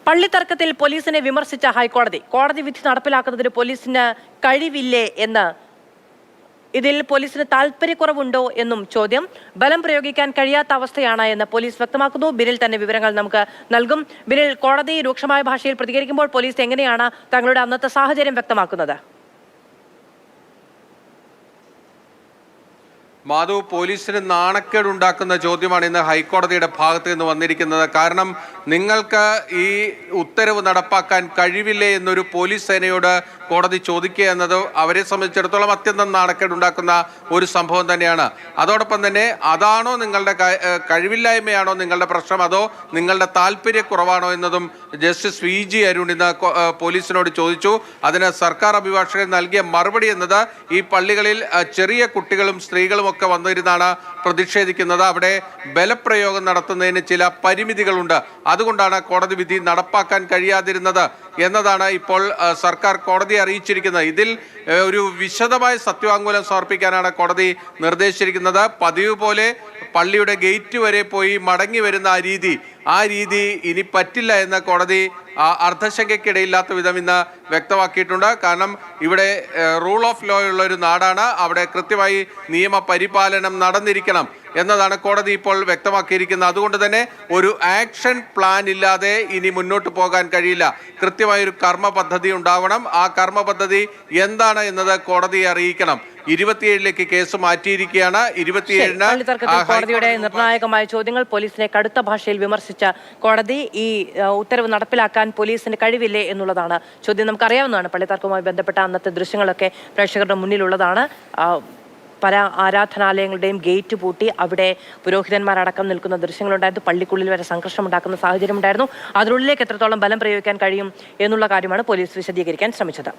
പള്ളിത്തർക്കത്തിൽ പോലീസിനെ വിമർശിച്ച ഹൈക്കോടതി. കോടതി വിധി നടപ്പിലാക്കുന്നതിന് പോലീസിന് കഴിവില്ലേ എന്ന്, ഇതിൽ പോലീസിന് താല്പര്യക്കുറവുണ്ടോ എന്നും ചോദ്യം. ബലം പ്രയോഗിക്കാൻ കഴിയാത്ത അവസ്ഥയാണ് എന്ന് പോലീസ് വ്യക്തമാക്കുന്നു. ബിനിൽ തന്നെ വിവരങ്ങൾ നമുക്ക് നൽകും. ബിനിൽ, കോടതി രൂക്ഷമായ ഭാഷയിൽ പ്രതികരിക്കുമ്പോൾ പോലീസ് എങ്ങനെയാണ് തങ്ങളുടെ അന്നത്തെ സാഹചര്യം വ്യക്തമാക്കുന്നത്? മാധു, പോലീസിന് നാണക്കേടുണ്ടാക്കുന്ന ചോദ്യമാണ് ഇന്ന് ഹൈക്കോടതിയുടെ ഭാഗത്ത് നിന്ന് വന്നിരിക്കുന്നത്. കാരണം നിങ്ങൾക്ക് ഈ ഉത്തരവ് നടപ്പാക്കാൻ കഴിവില്ലേ എന്നൊരു പോലീസ് സേനയോട് കോടതി ചോദിക്കുക എന്നത് അവരെ സംബന്ധിച്ചിടത്തോളം അത്യന്തം നാണക്കേടുണ്ടാക്കുന്ന ഒരു സംഭവം തന്നെയാണ്. അതോടൊപ്പം തന്നെ അതാണോ നിങ്ങളുടെ കഴിവില്ലായ്മയാണോ നിങ്ങളുടെ പ്രശ്നം, അതോ നിങ്ങളുടെ താല്പര്യക്കുറവാണോ എന്നതും ജസ്റ്റിസ് VG അരുൺ ഇന്ന് പോലീസിനോട് ചോദിച്ചു. അതിന് സർക്കാർ അഭിഭാഷകൻ നൽകിയ മറുപടി എന്നത് ഈ പള്ളികളിൽ ചെറിയ കുട്ടികളും സ്ത്രീകളും ഒക്കെ വന്നിരുന്നാണ് പ്രതിഷേധിക്കുന്നത്. അവിടെ ബലപ്രയോഗം നടത്തുന്നതിന് ചില പരിമിതികളുണ്ട്. അതുകൊണ്ടാണ് കോടതി വിധി നടപ്പാക്കാൻ കഴിയാതിരുന്നത് എന്നതാണ് ഇപ്പോൾ സർക്കാർ കോടതിയെ അറിയിച്ചിരിക്കുന്നത്. ഇതിൽ ഒരു വിശദമായ സത്യവാങ്മൂലം സമർപ്പിക്കാനാണ് കോടതി നിർദ്ദേശിച്ചിരിക്കുന്നത്. പതിവ് പോലെ പള്ളിയുടെ ഗേറ്റ് വരെ പോയി മടങ്ങി വരുന്ന ആ രീതി ഇനി പറ്റില്ല എന്ന് കോടതി അർദ്ധശങ്കയ്ക്കിടയില്ലാത്ത വിധം ഇന്ന് വ്യക്തമാക്കിയിട്ടുണ്ട്. കാരണം ഇവിടെ റൂൾ ഓഫ് ലോ ഉള്ള ഒരു നാടാണ്. അവിടെ കൃത്യമായി നിയമപരിപാലനം നടന്നിരിക്കണം എന്നതാണ് കോടതി ഇപ്പോൾ വ്യക്തമാക്കിയിരിക്കുന്നത്. അതുകൊണ്ട് തന്നെ ഒരു ആക്ഷൻ പ്ലാൻ ഇല്ലാതെ ഇനി മുന്നോട്ട് പോകാൻ കഴിയില്ല. കൃത്യമായൊരു കർമ്മ പദ്ധതി ഉണ്ടാവണം. ആ കർമ്മ പദ്ധതി എന്താണ് എന്നത് കോടതിയെ അറിയിക്കണം. 27ലേക്ക് കേസ് മാറ്റിയിരിക്കുകയാണ്. 27-ന് കോടതിയുടെ നിർണായകമായ ചോദ്യങ്ങൾ പോലീസിനെ കടുത്ത ഭാഷയിൽ വിമർശിച്ച കോടതി ഈ ഉത്തരവ് നടപ്പിലാക്കാൻ പോലീസിന് കഴിവില്ലേ എന്നുള്ളതാണ് ചോദ്യം. നമുക്കറിയാവുന്നതാണ്, പള്ളിത്തർക്കവുമായി ബന്ധപ്പെട്ട അന്നത്തെ ദൃശ്യങ്ങളൊക്കെ പ്രേക്ഷകരുടെ മുന്നിലുള്ളതാണ്. പല ആരാധനാലയങ്ങളുടെയും ഗേറ്റ് പൂട്ടി അവിടെ പുരോഹിതന്മാരടക്കം നിൽക്കുന്ന ദൃശ്യങ്ങളുണ്ടായിരുന്നു. പള്ളിക്കുള്ളിൽ വരെ സംഘർഷമുണ്ടാക്കുന്ന സാഹചര്യം ഉണ്ടായിരുന്നു. അതിനുള്ളിലേക്ക് എത്രത്തോളം ബലം പ്രയോഗിക്കാൻ കഴിയും എന്നുള്ള കാര്യമാണ് പോലീസ് വിശദീകരിക്കാൻ ശ്രമിച്ചത്.